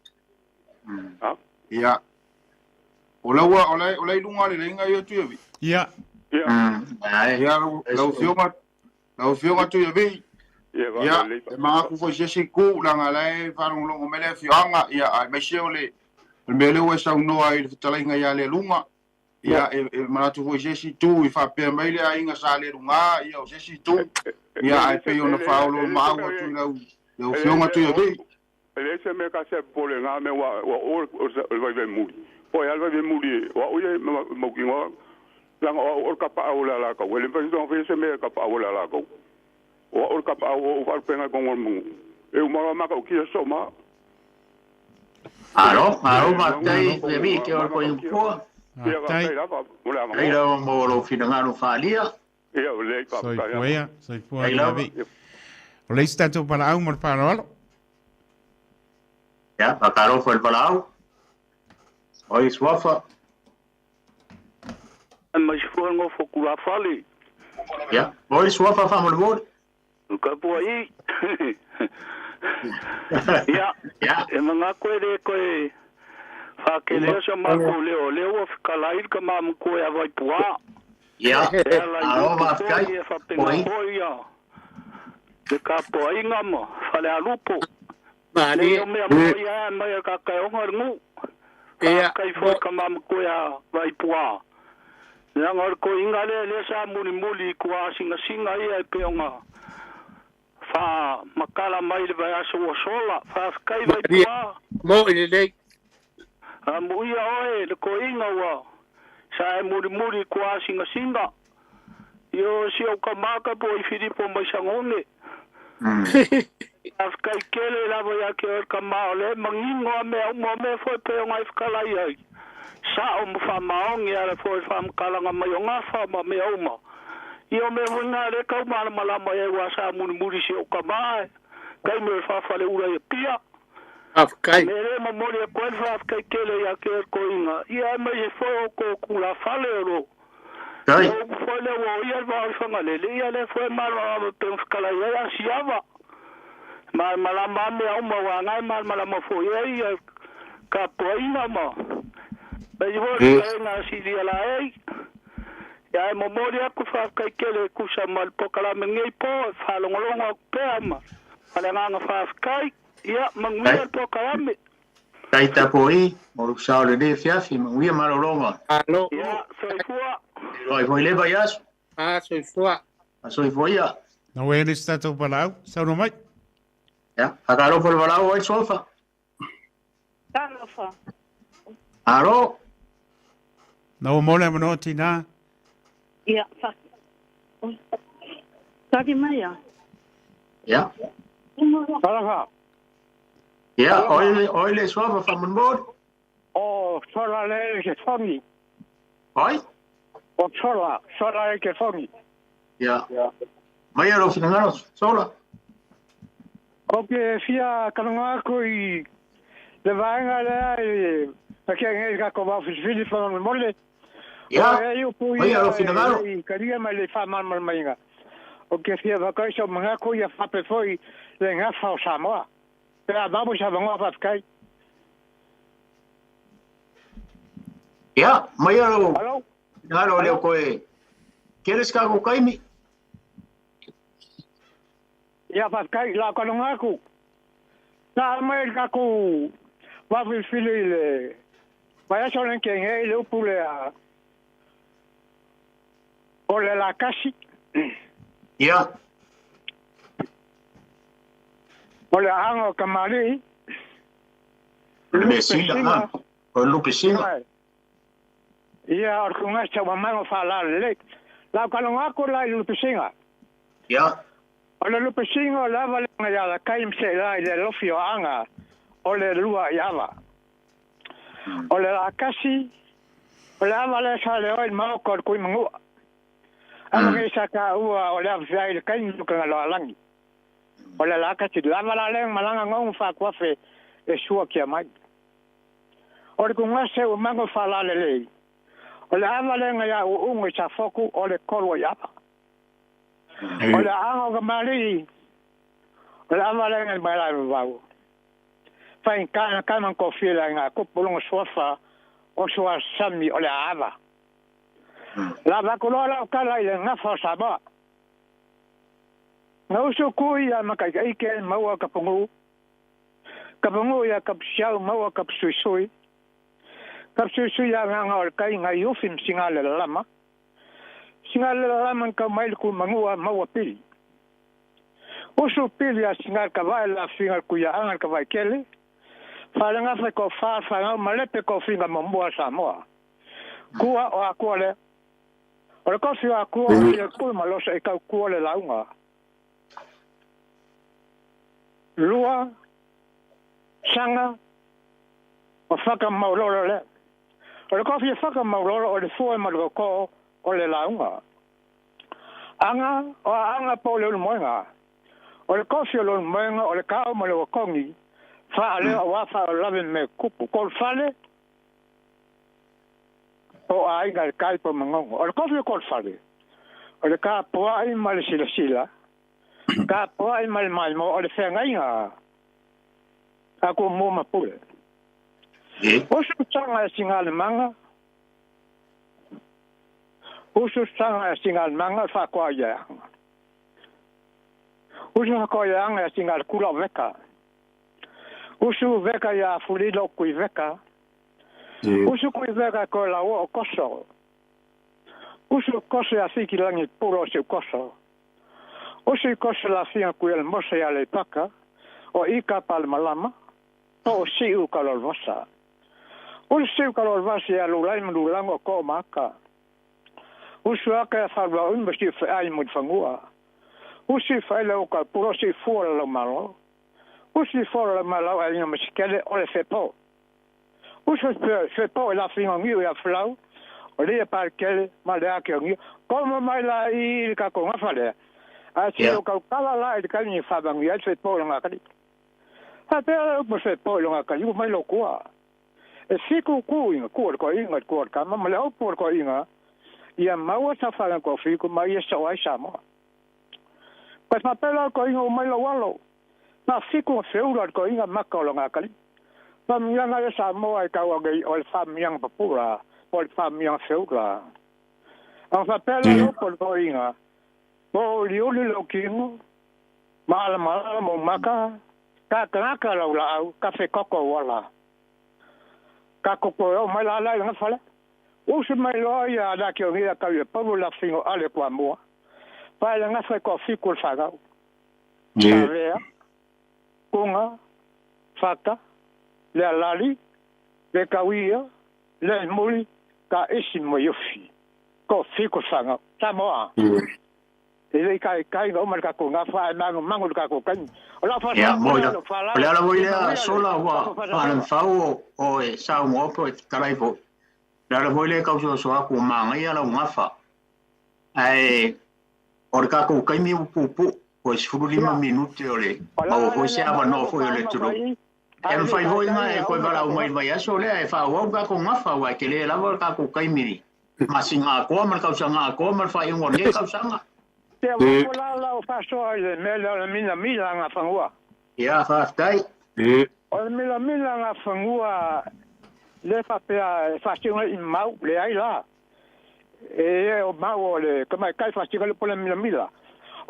Ia. O la ilunga le inga yo tu yavi. Ia. Ia lau fionga tu yavi. Ia, mga kufo sisi ku langa lai whanonglongo mele fionga. Ia, ai meseo le mele ue sa unoa i le inga ia le lunga. Ia, manatu fo sisi tu i whapea maile a inga sa le lunga. Ia, o sisi tu. Ia, ai peo na whaolo maua tu lau fionga tu yavi. Ele se me ka se pole nga me wa vai ve muri. Po ya vai ve muri wa o ye mo ki ngo la o ka pa o la ka. Wele pe so fe se me ka pa o la ka. O ka pa o va penga con mo. E o ma ka o ki so ma. Alo matai ve mi ke o ko impo. Ai la mo lo fina no falia. Ia o le pa pa. Soy fuera. O le stato para au mar para. Ya, pakaro fue el palau. Oi swafa. Mas foi ngo fokula fali. Ya, oi swafa famo bol. Ka po ai. Ya, e manga ko e fa ke le so ma ko le o kalai ka ma ko ya Vaipua. Ya, alo va kai. Oi. De ka po ai ngamo, fale alupo. Mane me apoia me ka ka o ngu. Kai fo ka mam ko ya Vaipua. Ya ngor ko ingale le sa muli ko singa ia pe nga. Fa makala mai le va so sola fa kai Vaipua. Mo ile Mo ia oe le ko inga wa. Sa muli ko singa. Yo si o ka maka po I Filipo mai sangone. Afkai kele la voy a que ka maole mangingo me foi pe ngai skala ia sa o fa maong ia foi fam kala nga mai nga fa ma me uma io me vunga le ka mala mai wa sa muri si o ka mai kai me fa le ura ia pia afkai me mo mori ko fa afkai kele ia que ko inga ia me foi ko kula fale ro Kai foi le wo ia va fa ngale ia le foi mal pe skala ia siava malama me au ma ngai malama fo ia ka poina ma be yo na si dia la ai ya mo moria ku fa ka kele ku sa mal pokala me ngai po fa lo ngolonga pema ala nga fa kai ya mangwia pokala me kai tapoi mo sa le de fiafi mo ia malolonga alo ya soy fua Oi foi le vayas soy fua soy foia No e le stato para au, sa no mai. Ya, pakaro fue el palau oi sofa Talofa. Alo No mole mo tina. Ia, fa. Tadi maya. Ya Talofa. Ya, oi le sofa famon bod O sola le ke fongi. Oi O sola le ke fongi. Ya Maya lo finanos sola O ke fia kananga ko I le vanga le ke ngai ka ko Vaofilifili fa mole. Ya Maya lo finanos Karia mai le fa mal mainga. O ke fia va kai so manga ko ia fa pe foi le nga fa Samoa. Pero vamos a vengo a kai. Ya Maya lo Alo. Halo le koe ¿Quieres que hago kaimi? Ya kai la kananga ko. Na mai ka ko Vaofilifili le. Vaya solen que ngai le pule a. Ole la kasi. Ya Ole ango kamali. Lupesinga o lupesinga Ia orkunga sa mango fala le. La kananga ko la lupesinga. Ya Ole lupesinga la vale nga la kaim se la le lofio anga. Ole lua yava. Ole la kasi. Ole vale sa le oi mau ko ku mangu. Ama ke sa ka ua ole afai le kaim ku nga la langi. Ole la kasi la vale le malanga ngong fa kwa fe e sua kia mai. Ole kunga se o mango fala le. Ole avale nga ya ungo sa foku ole kolo yapa. Ole ango ka mali. Ole avale nga mai la vau. Fai ka man ko fila nga ko pulong sofa o soa sami o le ava. La va ko la kala ile nga Faasamoa. Nga uso kui ya makai ke maua ka pungu. Ka pungu ya ka siau maua ka sui. Ka sui ya nga o kai nga yufim singale lama. Singale lama ka mai ku mangua maua pili. Uso pili ya singal ka vai la fingal ku ya angal ka vai kele. Fala nga fa ko fa nga malepe ko finga mombua Samoa. Kua o akole. O ko fi akua o ku malosa e ka ku le launga. Lua sanga o Faasamoa le. O ko fi Faasamoa o le fo ma ko o le launga. Anga po le moenga. O le ko fi lo moenga o le ka mo le kongi. Fa le wa fa lave me kupu ko fale. O ai ga kai po mangongo. O ko fi ko fale. O le ka po ai mal sila. Ka po ai mal mo o le fenga inga. Ako mo mapule. O su tanga singal manga. O su tanga singal manga fa ko ya. O su ko ya singal kula veka. Usu veka ya fulilo kui veka. Usu kui veka ko la o koso. Usu koso ya fiki langi puro se koso. Usu koso la fia kui el mosa ya le paka. O ika pal malama. O siu kalol vasa. Usu siu kalol vasa ya lulai mlulango ko maka. Usu aka ya falwa unbesti fa ai mud fangua. Usu fa le o ka puro se fuora lo malo. Usi fora malau a linha mascale o le fepo. Usi fepo la finga ngiu ya flau. O le par kele malea ke ngiu. Como mai la I ka ko ngafale. A se o ka kala la I ka ni fa bang ya fepo nga kali. Ha pe o fepo nga kali o mai lo kwa. E fiku ku inga ko inga ko ka ma le o ko inga. Ia mau sa fa ko fiku mai e so ai Samoa. Pas papela ko inga o mai lo walo. Na fiku feula ko inga makolo nga kali. Pamianga le Samoa e kawa ge o le famiang papura, o le famiang feula. Ang papela lo ko inga. Mo liuli lo kingo. Mala mo maka. Ka lo la ka fe koko wala. Ka koko o mai la nga fala. O se mai lo ya da ki o ngia ka ye polo la fingo ale kwa mo. Pa nga fe ko fiku faga. Yeah. Kunga, fata, le alali, le kawia, le muli, ka isi mo yofi. Ko fiko sanga, Samoa. Ele kai no marka ko nga fa mangu ka ko kan. Ola fa Samoa. Ola la voile sola wa an fau o Samoa po karaivo. La voile ka so ko manga ya la ngafa. Ai orka ko kai mi pupu. Pois furu 5 minuti ole. Mau ho se ava no fo ole turu. Em fai ho inga e ko bala o mai vai aso le e fa o ga ko ngafa wa ke le la ka ko kai miri. Masinga ko mar ka sanga ko mar fai ngor le ka sanga. Te o la o fa so le mela mina nga fangua. Ya fa tai. O mila nga fangua le fa pe fa singa in mau le ai la. E o mau le kuma kai fa singa le po le mila.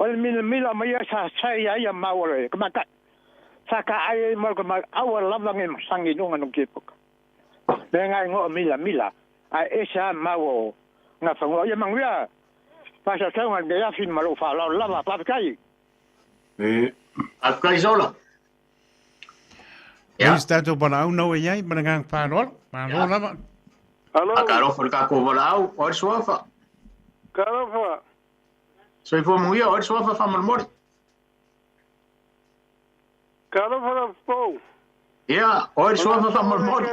O le mila mai sa sai ai maore kuma ka saka ai mo ko awa lava nge sangi nunga no kipoka venga ngo mila ai esa mawo nga fango ya mangwia pasa tanga de ya fin malo fa lava pa kai a kai zola ya está to para no e ai mangang parol lava allo akaro for ka ko volau or sofa karafa Soy fue muy bien, eso fue fama el mori. Cada para po. Ya, hoy eso fue fama el mori.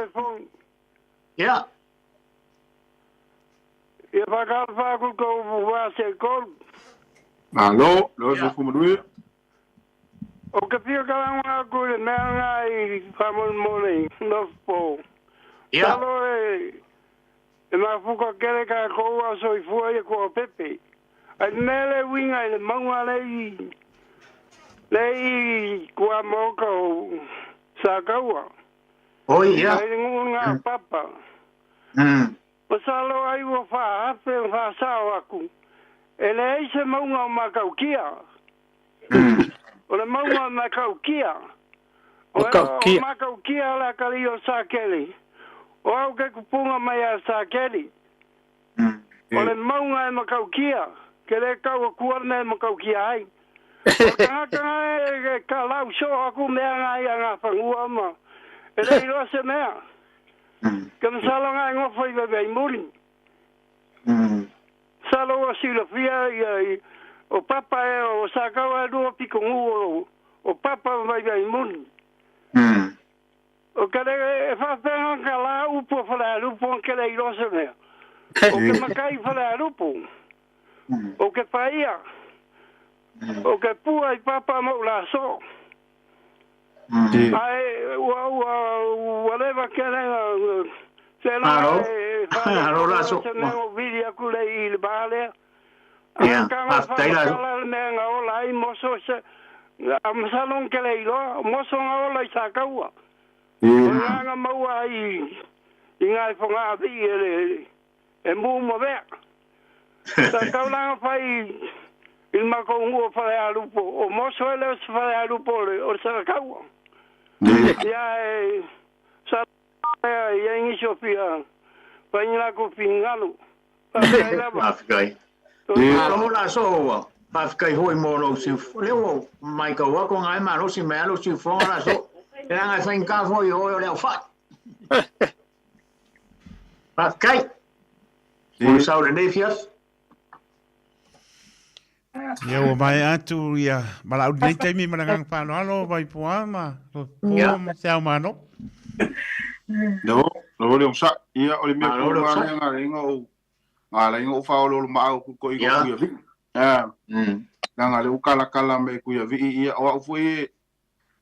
Ya. Y para acá para que va a ser con. Aló, lo eso fue muy bien. O que tío cada una cosa nada y fama el mori, no po. Ya. Na fuka kere ka koa soy fue ko pepe. Nele winga le mangwa le kwa moko sa kaua. Oi, ia. Ai ngā papa. Pasalo ai wa fa hape fa sao aku. Ele ai se maunga makaukia. O le maunga makaukia. O makaukia la kali o sakeli. O au ke kupunga mai a sakeli. O le maunga e makaukia. Ke le kau kuarna e makaukia ai. O kanga e ka lau so aku mea ngai a ngā whangua ma. Ele i roa se mea. Ka masalo ngai ngofo i bebe muri. Salo o silofia i o papa e o sakawa rua piko ngu o papa mai bebe muri. O kare e whawhenga ka la upo whala rupo ke le i roa se mea. O ke makai whala rupo. O ke whaia. O ke pua i papa mau la so. Ai whatever kenenga Haro la so. Neo video kule i le bale. Ia, tai la. Kala me nga ola i moso se am salon ke le ilo moso nga ola i sakaua. Nga maua i ngai fonga vi e mu mo ve. Sa kaula fai il makongu fa ya lupo o moso ele fa ya lupo o sakaua. Ya sa ya ngi sofia paina ko pingalu Afrikai ko la so Afrikai hoi mo lo si leo mai ka wa ko ngai ma lo si me lo si fo la so era ngai fain ka fo yo le fa Afrikai o sa le nefias ia ua mai atu ia malau nei taimi manangang whanoalo Vaipua ma Siāmoā. No, le sa ia o le mea kua ngā ringa o whaololo maau kuko i kuia vi. Ngā le ukala me kuia vi ia o au fui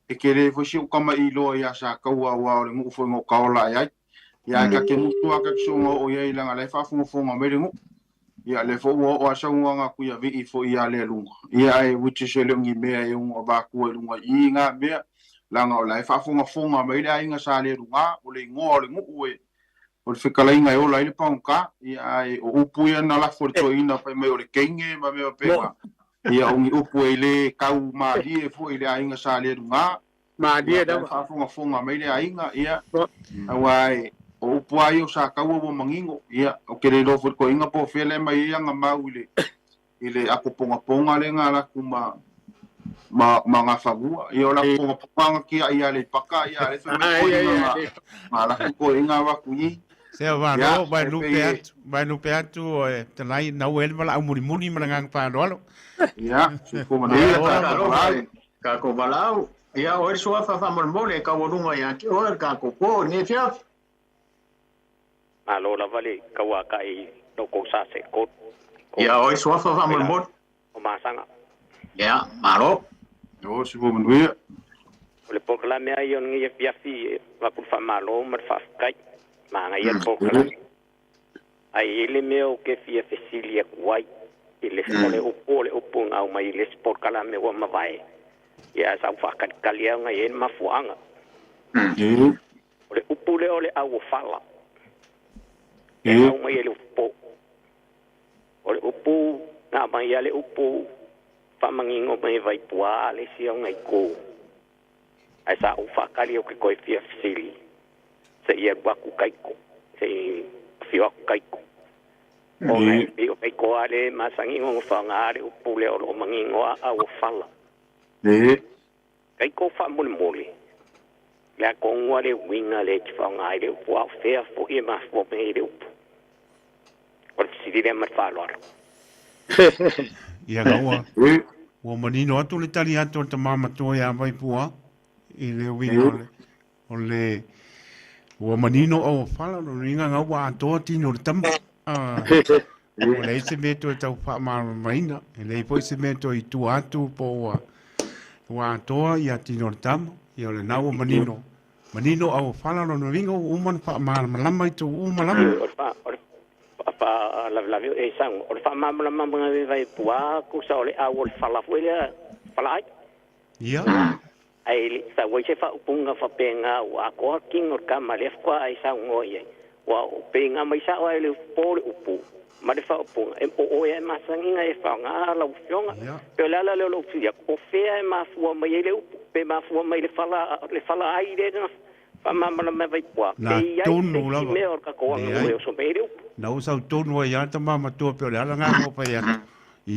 e kere fui si ukama i loa ia sa kaua ua o le ngu fui ngō kaola ai. Ia ka ke mutua ka kisonga o ia i langa le whafunga me ringu. Ia le fo o asaunga ngā kuia vi i fo ia le lunga. Ia e wichi se leungi mea e unga vākua i lunga i ngā mea. Langa o lai whafunga mai le ainga sa le runga o le ingoa o le ngu e. O le whikalainga e o lai le paunka. Ia e o upu ia na lafo le toina pai mai o le kenge ma mea pewa. Ia ongi upu e le kau maadi e fo i le ainga sa le runga. Maadi e dawa. Whafunga mai le ainga ia. Awai o upu ai o sa kaua o mangingo. Ia o kere lofo le koinga po fele mai ia nga mau i le akoponga le ngā laku ma ngā whagua. Ia o la ponga kia ia le paka, ia le whamikoinga ma la kukoinga waku i. Seao'omālō, vai lupe atu o e tanai nau ele wala au muri manangang whanoalo. Ia, suko manui. Ka ko walau. Ia o e sua whawhamolmole ka warunga ia ki oer ka ko po, nge fiaf. Alo la vale ka waka i loko sa se kot. Ia o e sua whawhamolmole. O masanga. Ia, maro. Yo, suko manui. O le pokala mea i on ngi e piafi wakul Faasamoa ma whafkai. Ma ngai e pokala. Ai ele mea o ke fia fesili e kuai. Ile spole upo ngau mai ile sport kala me wa mawai. Ia sa whakatikalia ngai e mafuanga. O le upo le o le au fala. E au mai ele upo. O le upo ngā mai ale upo whamangingo mai Vaipua le sia ngai ko. Ai sa whakali o ke koe fia fesili. Se ia waku kaiko. Se fiwaku kaiko. O ngai pio kaiko ale masangingo whangare upo le o mangingo au fala. Kaiko whamole. Le kongwa le winga le whangai le upo au fea fo ia mafo me le upo. O le siri le matwhalora. Ia gaua. Ua manino atu le tali atu o te mamatua ia Vaipua. I le winga o le ua manino au whala no ringa ngau wa atoa tino le tamu. O le ise meto e tau whaamara maina. E le ipo ise meto i tu atu po wa atoa i atino le tamu. Ia o le nau o manino. Manino au whala no ringa o umana whaamara malama i tu umalama. La e sang o fa mamla mamma Vaipua ku sa ole a wol fala fuela fala ai ia ai sa wai se fa punga fa penga wa ko king or kama le kwa ai sa ngoi wa penga mai sa wa le por upu ma le fa punga o e ma sanginga e fa nga la ufionga pe la lo fia o fe e ma fu mai le pe ma fu mai le fala ai de na fa ma me vai pua pe tonu la me or ka ko ngo so pe le na usa tonu ya ta mama to pe la nga mo pa ya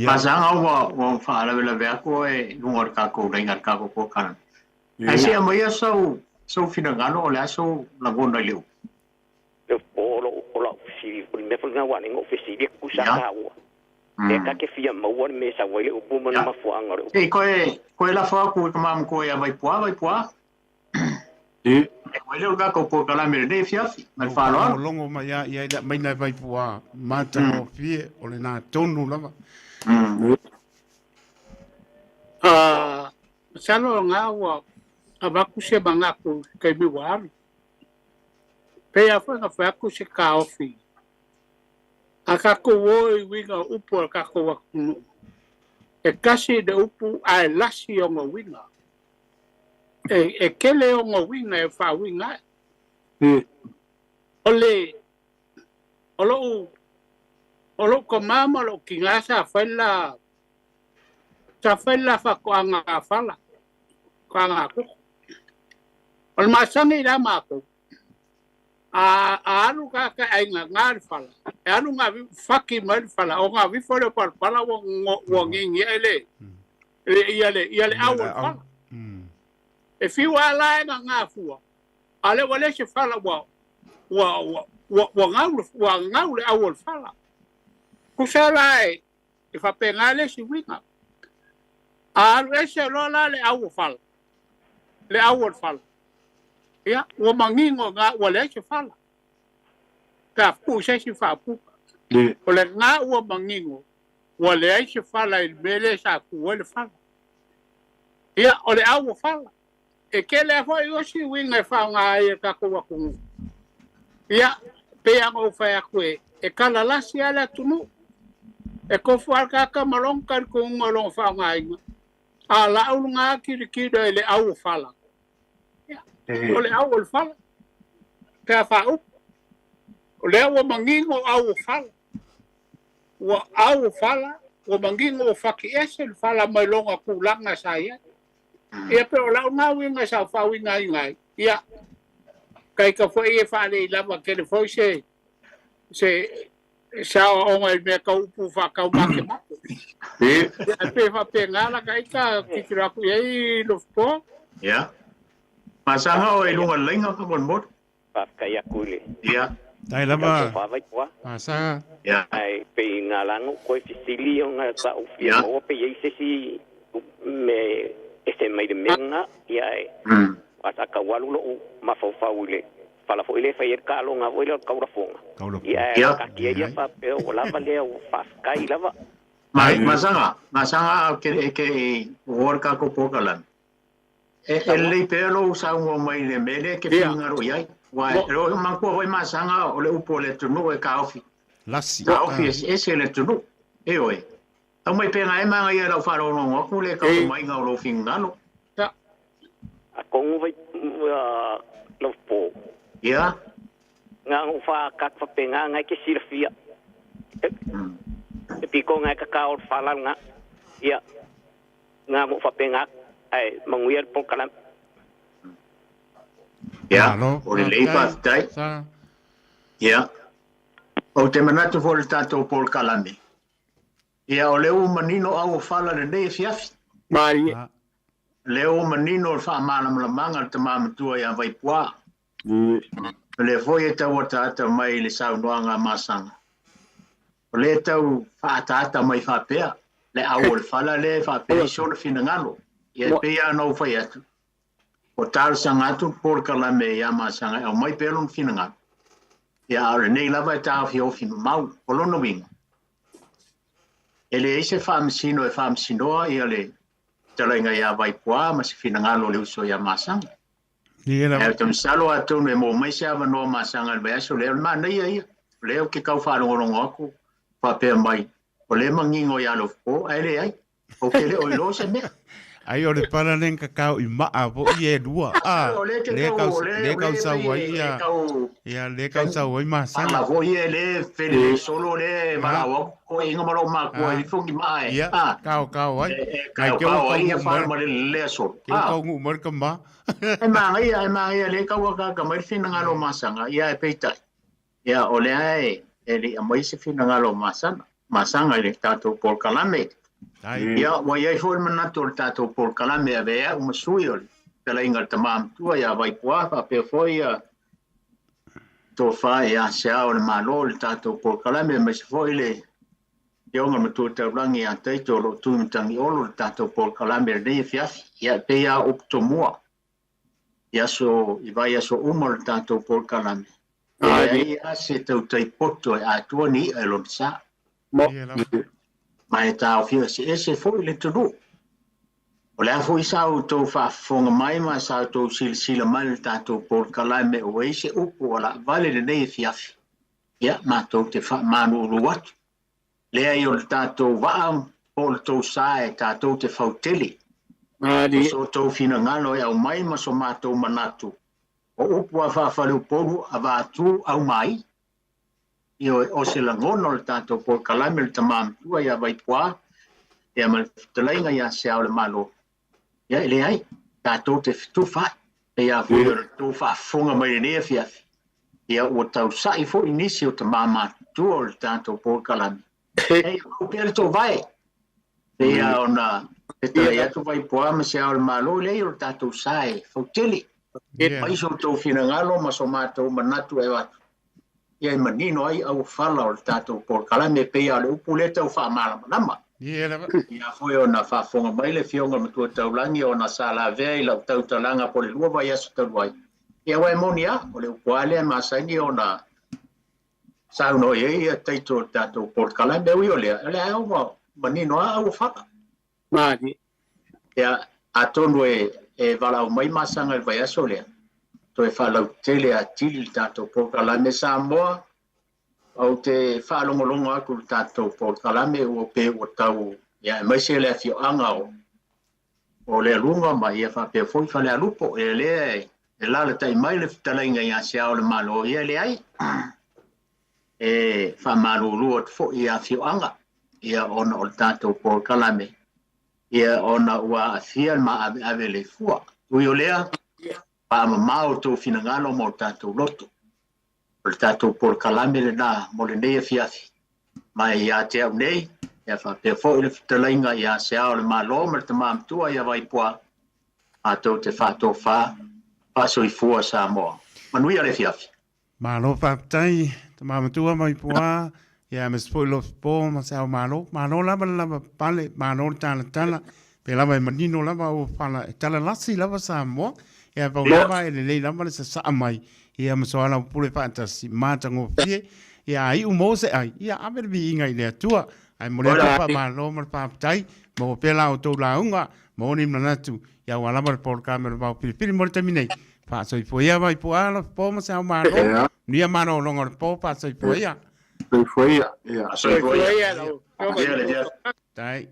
pasanga wa fa la vela ko e ngor ka ko ringa ka ko kan ai se mai so fina ngano o la so la gona leu le polo o la si me fa nga wa ngo fi si ku sa ka wa e ka ke fia mo wa me sa wa le o pu mo ma fu angaro e ko la fa ku ma ko ya vai pua e wa le ka ko po kala me de fia ma fa lo longo ma ya mai na vai pua ma ta o fie o le na tonu lava salo nga wa abaku se bangaku ke mi war pe a fa ku se ka ofi aka ko wo winga upo ka ko wa e kasi de upu ai lasi o ngo winga e kele o ngo winga e fa winga olo ko mama lo kinga sa fa fa ko anga fala ko anga ko ol masani la mako alu ka ai ngar fala alu nga faki mal fala o nga vi fole par pala wo ngi ele awol fala e fi wala nga fu ale wala se fala wa ngaul awol fala kusala e fa penale si winga ese lola le awol fala ya wo mangingo nga wala se fala ka pu se si fa pu ole nga wo mangingo wala se fala il bele sa ku wala fala ya ole awol fala e kele fo yo si winga fa nga e ka ko wa ku ya pe ngo fa ku e kala la si ala tunu e ko fu ka malong kan ko ngolong fa nga ala ulunga kirikido ele awol fala ole awol fala ka fa ole wo mangingo awol fala wo mangingo faki esel fala mai longa kulanga saya e pe ola nga winga sa fa winga ngai ya kai ka foi e fa le lava que le foi se Samoa me ka upu fa ka ma e pe fa pengala kai ka kitira ku e Lofipo ya pasanga o ilunga lenga ka bon bot pa kaya kule ya dai lama fa Vaipua pasa ya ai pe ngalango ko fisili nga sa ufia o pe ise si me este mai de menga ya asa ka walulo ma fa ule fala fo ile fa yer ka lo nga wile ka ura fonga ya ka kia fa pe o la vale o fa kai lava masanga ke worka ko pokalan ele pelo sa ngo mai le mele ke ngaro yai wa ro man ko vai masanga o le upo le tunu e ka ofi lasi ese le tunu e oi a mai pena e manga ia la faro no ko le ka mai ngalo fingalo a kongu vai Lofipo ya nga fa ka fa penga nga ke sirfia e piko nga ka or fala nga ya nga mo fa penga ai manguier po kalam ya o le leipa dai ya o te manatu fo le tato por kalame ya o le manino au fala le nei fiaf mai leo manino fa mala manga te mama tua ya Vaipua le foi ta wata mai le sa noanga masanga le tau fa ta mai fa pea le awol fala le fa pe so fina ngalo ye pe ya no fa ya o tal sanga tu por kala me ya masanga o mai pelon fina ngalo ya ore nei lava ta fio fina mau polono wing ele ese famsino e famsino ia le talenga ya Vaipua mas fina ngalo le uso ya masanga e tam salo atu me mo mai se ava no masanga le aso le mana ia le o ke kau fa no ngoko fa pe mai o le mangingo ya Lofipo ai le ai o ke le o lo se me Ai o le para len kakao I maa po I e lua. Le kau sa wai ia. Ia le kau sa wai masanga. Ala vo ie le fele solo le malawa ko inga malo ma ko I fungi mai. Ia kau ai. Kau ai ia fala ma le so. Kau ngu mar ka ma. Ai ma ia le kau ka mai fina ngalo masanga ia e peitai. Ia ole ai ele mai se fina ngalo masanga le tato por kalame. Ia wa ia foi mana to tato por kalame ave uma suio. Pela inga tamam tua ia Vaipua pa pe foi to fa ia Seao'omālō le tato por kalame mas foi le Yonga matu te rangi a teito lo tumitangi olo le tato por kalame le fiafi ia pe ia optomua. Ia so I vai so le tato por kalame. Ia se tau taipoto e atua ni e lon sa. Mai tau fia se ese foi le tunu. O le foi sa o tau whaafonga mai ma sa o tau sila mai le tato por kalame o ese upo o la vale le nei fiafi. Ia ma tau te whaamanu ruatu. Lea I o le tato waa po le tau sa e tato te fauteli. So tau fina ngalo e au mai ma so mātou manatu. O upu a whawhalu poru a wātu au mai. I o se langono le tato por kalame le tamam tua ia Vaipua. Ia ma talainga ia Seao'omālō. Ia ele ai. Tato te fitu whai. Ia fui o tau whaafonga mai nea fiafi. Ia o tau sai fo inisi o tamama tua o le tato por kalame. Ei, o pere tō vai. Ia ona. E tala atu Vaipua ma Seao'omālō le o le tato sai. Fauteli. Pai so tau fina ngalo ma so mātou manatu e watu. Ia I manino ai au whala o le tātou por kalame pea le upu le tau whaamala manama. Ia foi o na whaafonga mai le fionga matua taulangi o na sala vea I lau tau talanga po le lua vai asu taluai. Ia wai monia o le upu ale ma saini o na sauno ia teito le tātou por kalame ui o lea. Ele au manino au whala. Ia atonu e walau mai masanga I vai aso lea. To e whalau tele a tili tato por kalame Samoa. Au te whalongolongo aku tato por kalame o pe o tau. Ia mai se lea fioanga o lea lunga ma ia whape foi whalea lupo. E lea e lala tai mai le talainga ia Seao'omālō ia lea ai. E whamaruru at fo ia fioanga. Ia ona o tato por kalame. Ia ona ua afia ma ave le fua. Ui o lea. Pa mamao tō finangalo mo tātou loto. O le tātou por kalame le nā mo le nei fiafi. Mai ia te au nei, ia whapea fo I le fitalainga ia Seao'omālō ma le tamamtua ia Vaipua. A tō te whātō whāso I fua Samoa. Manui a le fiafi. Mālo whaptai, tamamatua Vaipua, ia mes fo I Lofipo ma Seao'omālō. Mālo lava pale, mālo tala. Pe lava I manino lava o whala, tala lasi lava Samoa. Ia paulava e le lama le sa mai ia masoala pule fantasi matango fie ia ai umose ai ia ave vi inga I le atua ai mo le pa malo mo pa tai mo pela o to launga mo ni manatu ia wala mo por camera Vaofilifili mo terminei pa so I ia Vaipua lo po mo sa malo ni mano longo po pa so I ia Foi ia. Foi ia. tai